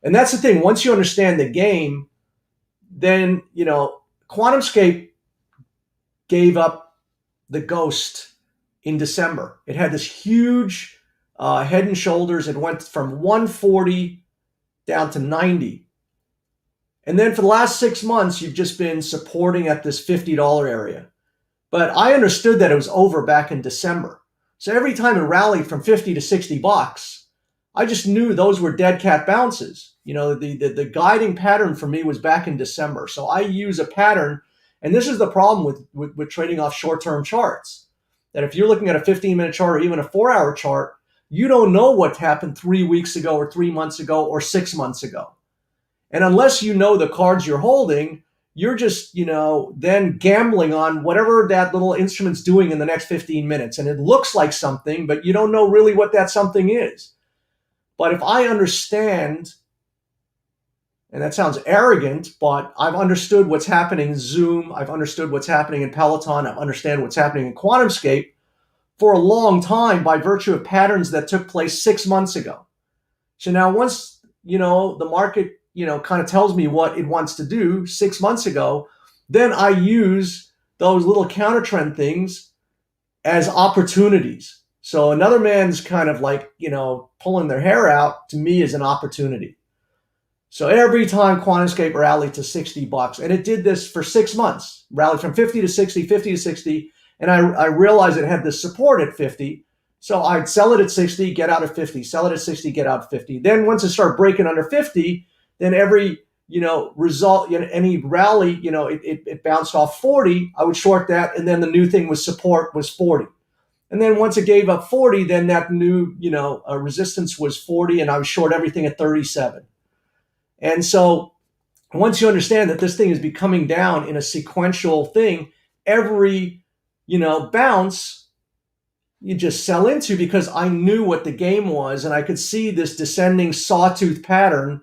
Speaker 1: and that's the thing. Once you understand the game, then QuantumScape gave up the ghost in December. It had this huge head and shoulders. It went from 140 down to 90. And then for the last 6 months, you've just been supporting at this $50 area. But I understood that it was over back in December. So every time it rallied from 50 to 60 bucks, I just knew those were dead cat bounces. The guiding pattern for me was back in December. So I use a pattern, and this is the problem with trading off short-term charts, that if you're looking at a 15-minute chart or even a 4-hour chart, you don't know what happened 3 weeks ago or 3 months ago or 6 months ago. And unless you know the cards you're holding, you're just, then gambling on whatever that little instrument's doing in the next 15 minutes. And it looks like something, but you don't know really what that something is. But if I understand, and that sounds arrogant, but I've understood what's happening in Zoom, I've understood what's happening in Peloton, I've understood what's happening in QuantumScape for a long time by virtue of patterns that took place 6 months ago. So now once, the market, kind of tells me what it wants to do 6 months ago, then I use those little counter trend things as opportunities. So another man's kind of like, pulling their hair out, to me, is an opportunity. So every time QuantumScape rallied to 60 bucks, and it did this for 6 months, rallied from 50 to 60, 50 to 60, and I realized it had this support at 50. So I'd sell it at 60, get out at 50, sell it at 60, get out at 50. Then once it started breaking under 50, then every, result, any rally, it bounced off 40, I would short that. And then the new thing was support was 40. And then once it gave up 40, then that new, resistance was 40, and I would short everything at 37. And so once you understand that this thing is becoming down in a sequential thing, every, bounce, you just sell into, because I knew what the game was, and I could see this descending sawtooth pattern.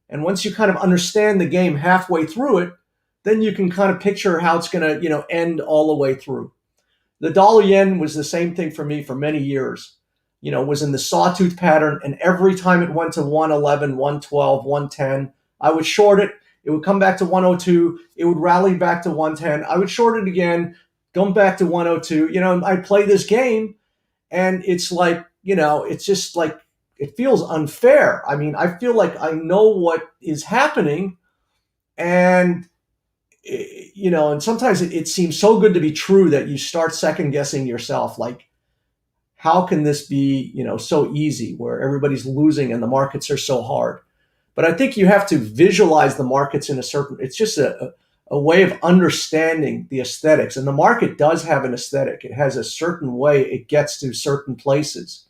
Speaker 1: And once you kind of understand the game halfway through it, then you can kind of picture how it's going to, end all the way through. The dollar yen was the same thing for me for many years. Was in the sawtooth pattern, and every time it went to 111, 112, 110, I would short it. It would come back to 102. It would rally back to 110. I would short it again, come back to 102. I play this game, and it's like, it's just like, it feels unfair. I mean, I feel like I know what is happening, and and sometimes it seems so good to be true that you start second guessing yourself. Like, how can this be, so easy where everybody's losing and the markets are so hard? But I think you have to visualize the markets in it's just a way of understanding the aesthetics. And the market does have an aesthetic. It has a certain way it gets to certain places.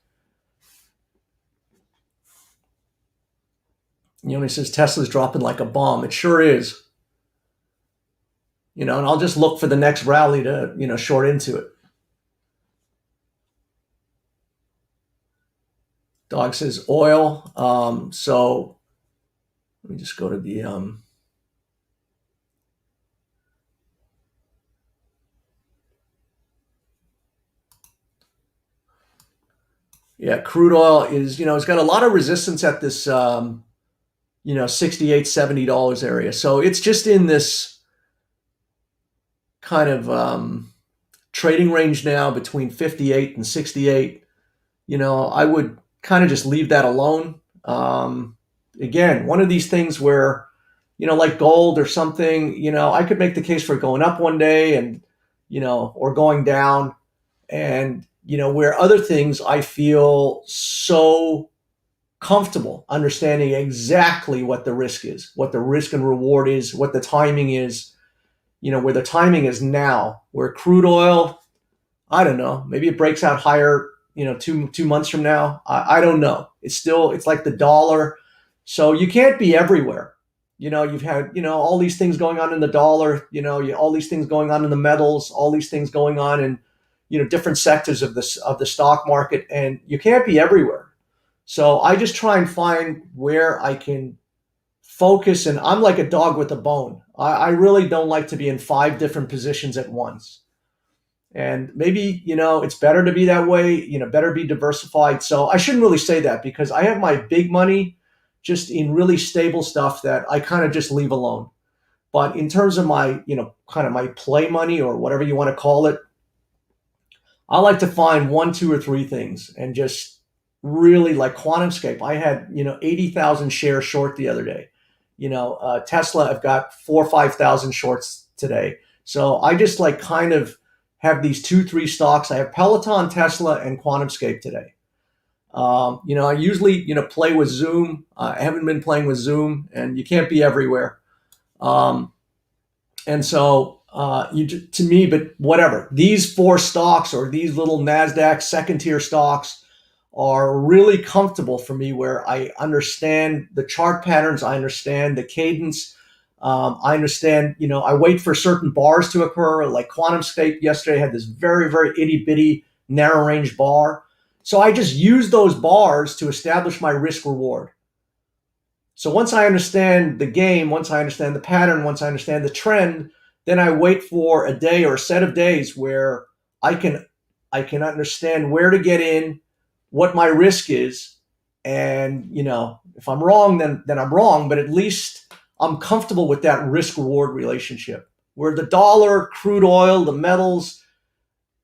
Speaker 1: He says Tesla's dropping like a bomb. It sure is. And I'll just look for the next rally to, short into it. Dog says oil. So let me just go to the crude oil is, it's got a lot of resistance at this $68, $70 area. So it's just in this kind of trading range now between 58 and 68, I would kind of just leave that alone. Again, one of these things where, like gold or something, I could make the case for going up one day and, or going down. And, where other things I feel so comfortable understanding exactly what the risk is, what the risk and reward is, what the timing is, where the timing is now, where crude oil, I don't know, maybe it breaks out higher, two months from now. I don't know. It's like the dollar. So you can't be everywhere. You've had, all these things going on in the dollar, all these things going on in the metals, all these things going on in, different sectors of the stock market, and you can't be everywhere. So I just try and find where I can focus, and I'm like a dog with a bone. I really don't like to be in 5 different positions at once. And maybe, it's better to be that way, better be diversified. So I shouldn't really say that because I have my big money just in really stable stuff that I kind of just leave alone. But in terms of my, kind of my play money or whatever you want to call it, I like to find 1, 2, or 3 things and just really like QuantumScape. I had, 80,000 shares short the other day. Tesla, I've got 4 or 5,000 shorts today. So I just like kind of have these 2, 3 stocks. I have Peloton, Tesla, and QuantumScape today. I usually, play with Zoom. I haven't been playing with Zoom, and you can't be everywhere. And so, to me, but whatever, these 4 stocks or these little NASDAQ second tier stocks are really comfortable for me, where I understand the chart patterns. I understand the cadence. I understand, I wait for certain bars to occur. Like QuantumScape yesterday had this very, very itty bitty narrow range bar. So I just use those bars to establish my risk reward. So once I understand the game, once I understand the pattern, once I understand the trend, then I wait for a day or a set of days where I can understand where to get in, what my risk is, and if I'm wrong, then I'm wrong, but at least I'm comfortable with that risk reward relationship. Where the dollar, crude oil, the metals,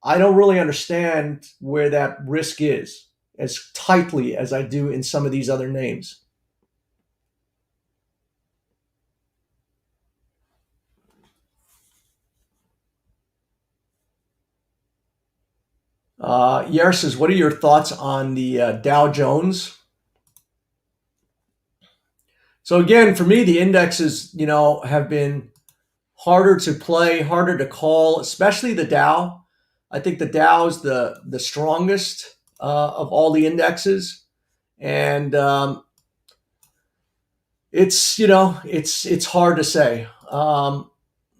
Speaker 1: I don't really understand where that risk is as tightly as I do in some of these other names. Yair says, what are your thoughts on the Dow Jones? So again, for me, the indexes, have been harder to play, harder to call, especially the Dow. I think the Dow is the strongest of all the indexes, and it's hard to say. And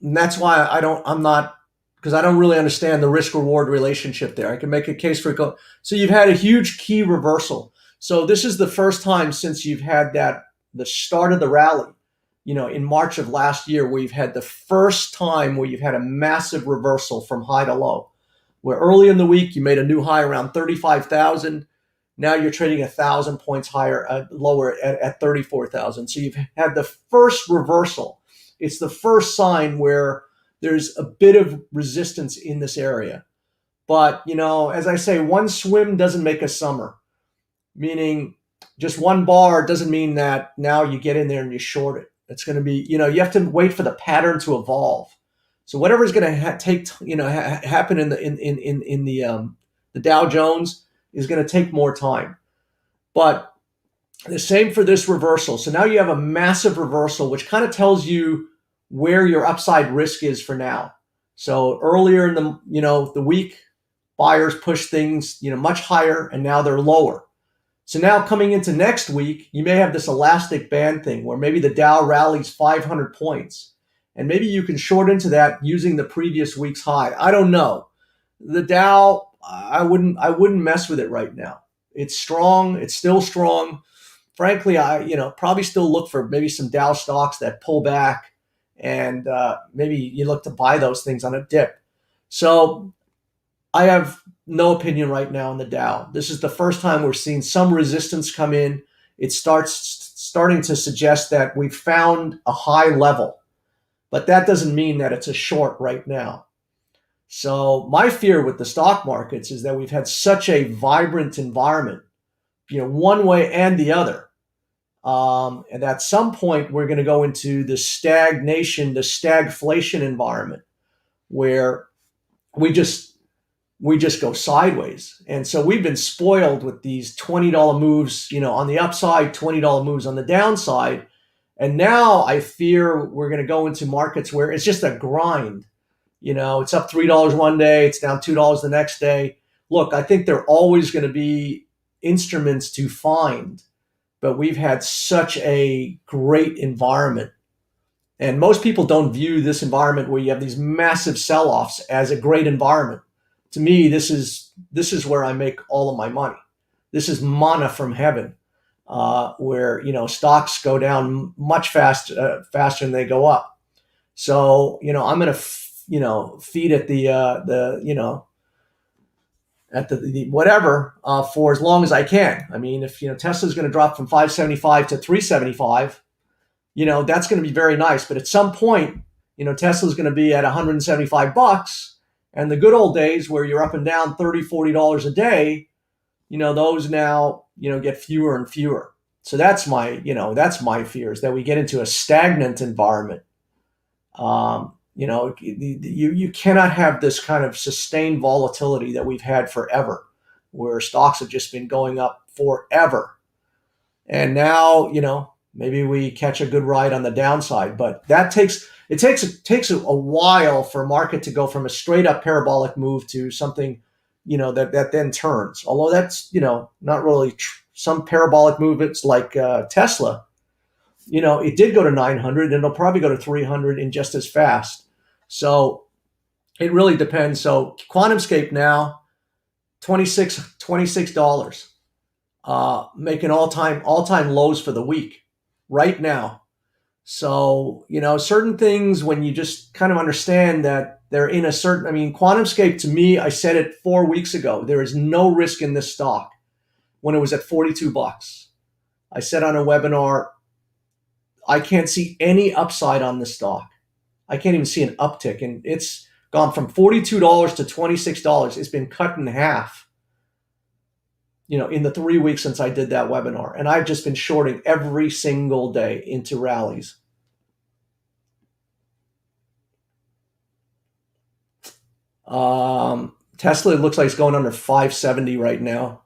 Speaker 1: that's why I'm not, because I don't really understand the risk reward relationship there. I can make a case for it. So you've had a huge key reversal. So this is the first time since you've had the start of the rally, in March of last year, where you've had the first time where you've had a massive reversal from high to low, where early in the week you made a new high around 35,000. Now you're trading 1,000 points higher, lower at 34,000. So you've had the first reversal. It's the first sign where there's a bit of resistance in this area. But, as I say, one swim doesn't make a summer, meaning just one bar doesn't mean that now you get in there and you short it. It's going to be, you have to wait for the pattern to evolve. So whatever's going to happen in the Dow Jones is going to take more time. But the same for this reversal. So now you have a massive reversal, which kind of tells you where your upside risk is for now. So earlier in the week, buyers pushed things, much higher, and now they're lower. So now coming into next week, you may have this elastic band thing where maybe the Dow rallies 500 points. And maybe you can short into that using the previous week's high. I don't know. The Dow, I wouldn't mess with it right now. It's strong. It's still strong. Frankly, I probably still look for maybe some Dow stocks that pull back, and maybe you look to buy those things on a dip. So I have no opinion right now on the Dow. This is the first time we're seeing some resistance come in. It starting to suggest that we've found a high level, but that doesn't mean that it's a short right now. So my fear with the stock markets is that we've had such a vibrant environment, one way and the other. And at some point, we're going to go into the stagnation, the stagflation environment where we just we just go sideways. And so we've been spoiled with these $20 moves, on the upside, $20 moves on the downside. And now I fear we're going to go into markets where it's just a grind. It's up $3 one day, it's down $2 the next day. Look, I think there are always going to be instruments to find, but we've had such a great environment. And most people don't view this environment where you have these massive sell-offs as a great environment. To me, this is where I make all of my money. This is manna from heaven, where stocks go down much faster than they go up. So I'm going to feed at the whatever for as long as I can. I mean, if Tesla's going to drop from 575 to 375, that's going to be very nice. But at some point, Tesla's going to be at 175 bucks. And the good old days where you're up and down $30, $40 a day, those now, get fewer and fewer. So that's my fears, that we get into a stagnant environment. You cannot have this kind of sustained volatility that we've had forever, where stocks have just been going up forever. And now, maybe we catch a good ride on the downside, but it takes a while for a market to go from a straight up parabolic move to something, that then turns. Although that's, not really some parabolic movements like Tesla, it did go to 900 and it'll probably go to 300 in just as fast. So it really depends. So QuantumScape now, $26, making all-time lows for the week right now. So, certain things, when you just kind of understand that they're in a certain, QuantumScape, to me, I said it 4 weeks ago, there is no risk in this stock when it was at 42 bucks. I said on a webinar, I can't see any upside on this stock. I can't even see an uptick. And it's gone from $42 to $26. It's been cut in half, in the 3 weeks since I did that webinar. And I've just been shorting every single day into rallies. Tesla looks like it's going under 570 right now.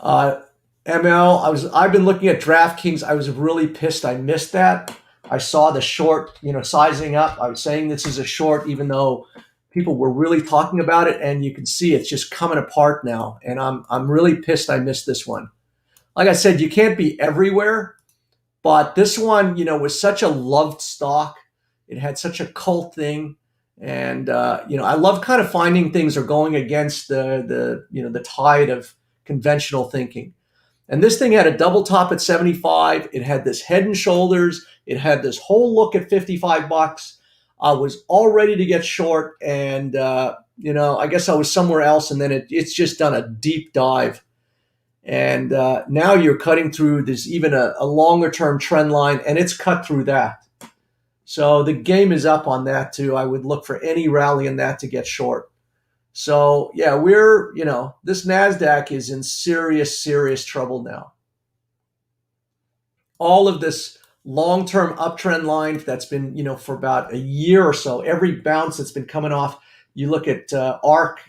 Speaker 1: ML, I've been looking at DraftKings. I was really pissed I missed that. I saw the short, sizing up. I was saying this is a short, even though people were really talking about it, and you can see it's just coming apart now. And I'm really pissed I missed this one. Like I said, you can't be everywhere, but this one, was such a loved stock. It had such a cult thing. And, I love kind of finding things are going against the tide of conventional thinking. And this thing had a double top at 75. It had this head and shoulders. It had this whole look at 55 bucks. I was all ready to get short. And, I guess I was somewhere else. And then it's just done a deep dive. And now you're cutting through, there's even a longer term trend line, and it's cut through that. So the game is up on that too. I would look for any rally in that to get short. So yeah, this NASDAQ is in serious, serious trouble now. All of this long-term uptrend line that's been, for about a year or so, every bounce that's been coming off, you look at ARK,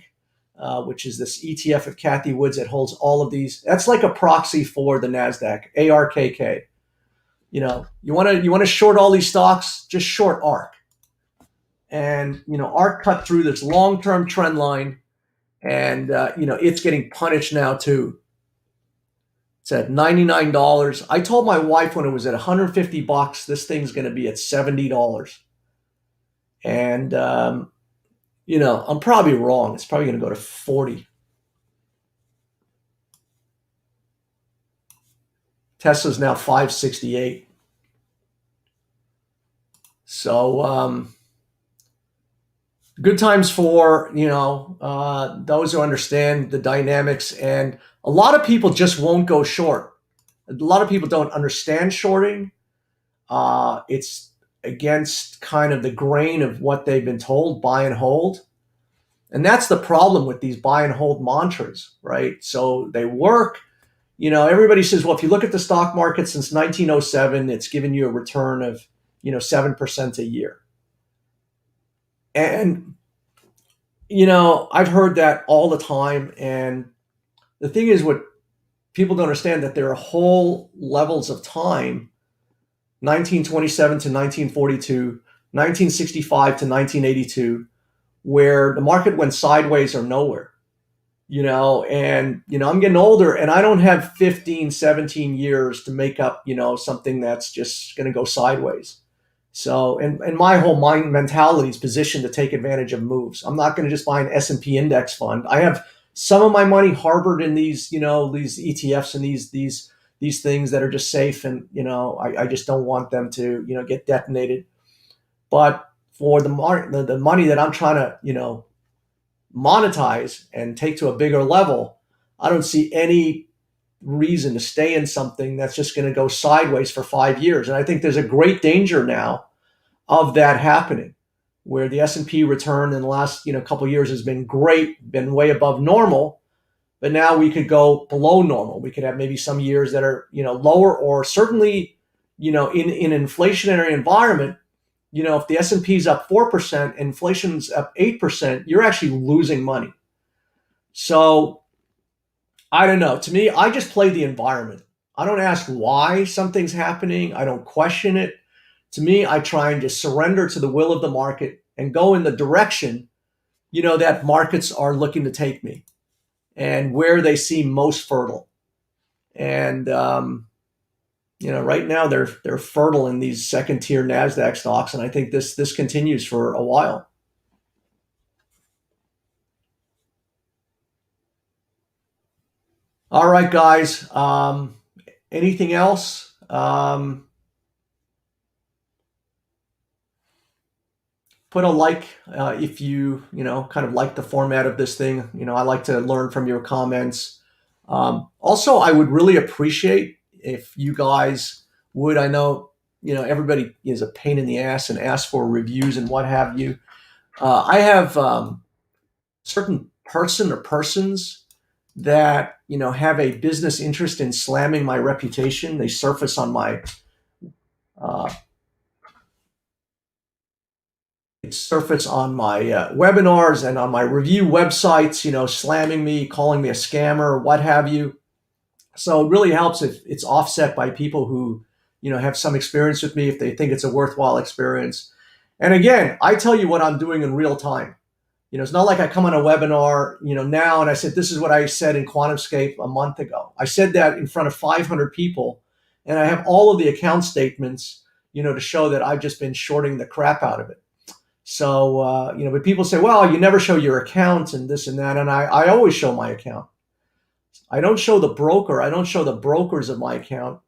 Speaker 1: which is this ETF of Cathie Wood's that holds all of these. That's like a proxy for the NASDAQ, ARKK. You want to short all these stocks, just short ARK. And, ARK cut through this long-term trend line, and, it's getting punished now too. It's at $99. I told my wife when it was at 150 bucks, this thing's going to be at $70. And, I'm probably wrong. It's probably going to go to 40. Tesla's now 568. So, good times for, those who understand the dynamics. And a lot of people just won't go short. A lot of people don't understand shorting. It's against kind of the grain of what they've been told, buy and hold. And that's the problem with these buy and hold mantras, right? So they work. Everybody says, well, if you look at the stock market since 1907, it's given you a return of, 7% a year. And, I've heard that all the time. And the thing is, what people don't understand, that there are whole levels of time, 1927 to 1942, 1965 to 1982, where the market went sideways or nowhere. And I'm getting older, and I don't have 15, 17 years to make up, something that's just going to go sideways. So, and my whole mind mentality is positioned to take advantage of moves. I'm not going to just buy an S&P index fund. I have some of my money harbored in these, these ETFs and these things that are just safe. And, I just don't want them to, get detonated. But for the money that I'm trying to, monetize and take to a bigger level, I don't see any reason to stay in something that's just going to go sideways for 5 years. And I think there's a great danger now of that happening, where the S&P return in the last couple of years has been great, been way above normal, but now we could go below normal. We could have maybe some years that are lower, or certainly in an inflationary environment. If the S&P is up 4%, inflation's up 8%, you're actually losing money. So I don't know. To me, I just play the environment. I don't ask why something's happening. I don't question it. To me, I try and just surrender to the will of the market and go in the direction, that markets are looking to take me, and where they seem most fertile. And right now they're fertile in these second tier NASDAQ stocks, and I think this continues for a while. All right, guys. Anything else? Put a like if you kind of like the format of this thing. I like to learn from your comments. Also, I would really appreciate if you guys would. I know everybody is a pain in the ass and asks for reviews and what have you. I have certain person or persons that have a business interest in slamming my reputation. They surface on my webinars and on my review websites, slamming me, calling me a scammer, what have you. So it really helps if it's offset by people who, have some experience with me, if they think it's a worthwhile experience. And again, I tell you what I'm doing in real time. It's not like I come on a webinar, now, and I said, this is what I said in QuantumScape a month ago. I said that in front of 500 people, and I have all of the account statements, to show that I've just been shorting the crap out of it. So, but people say, well, you never show your account and this and that. And I always show my account. I don't show the broker. I don't show the brokers of my account,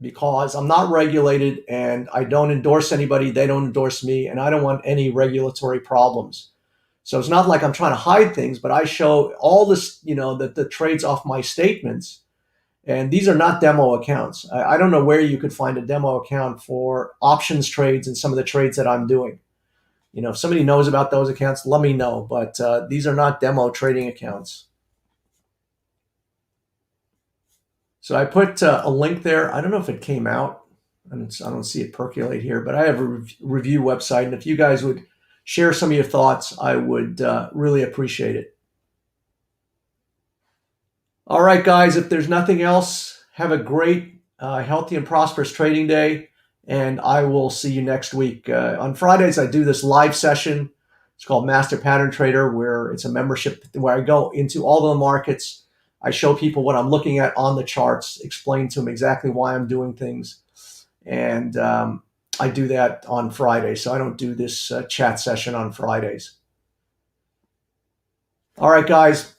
Speaker 1: because I'm not regulated and I don't endorse anybody. They don't endorse me, and I don't want any regulatory problems. So it's not like I'm trying to hide things, but I show all this, the trades off my statements. And these are not demo accounts. I don't know where you could find a demo account for options trades and some of the trades that I'm doing. If somebody knows about those accounts, let me know. But these are not demo trading accounts. So I put a link there. I don't know if it came out. I don't see it percolate here, but I have a review website. And if you guys would share some of your thoughts, I would really appreciate it. All right, guys, if there's nothing else, have a great, healthy and prosperous trading day. And I will see you next week. On Fridays, I do this live session. It's called Master Pattern Trader, where it's a membership where I go into all the markets. I show people what I'm looking at on the charts, explain to them exactly why I'm doing things. And I do that on Friday. So I don't do this chat session on Fridays. All right, guys.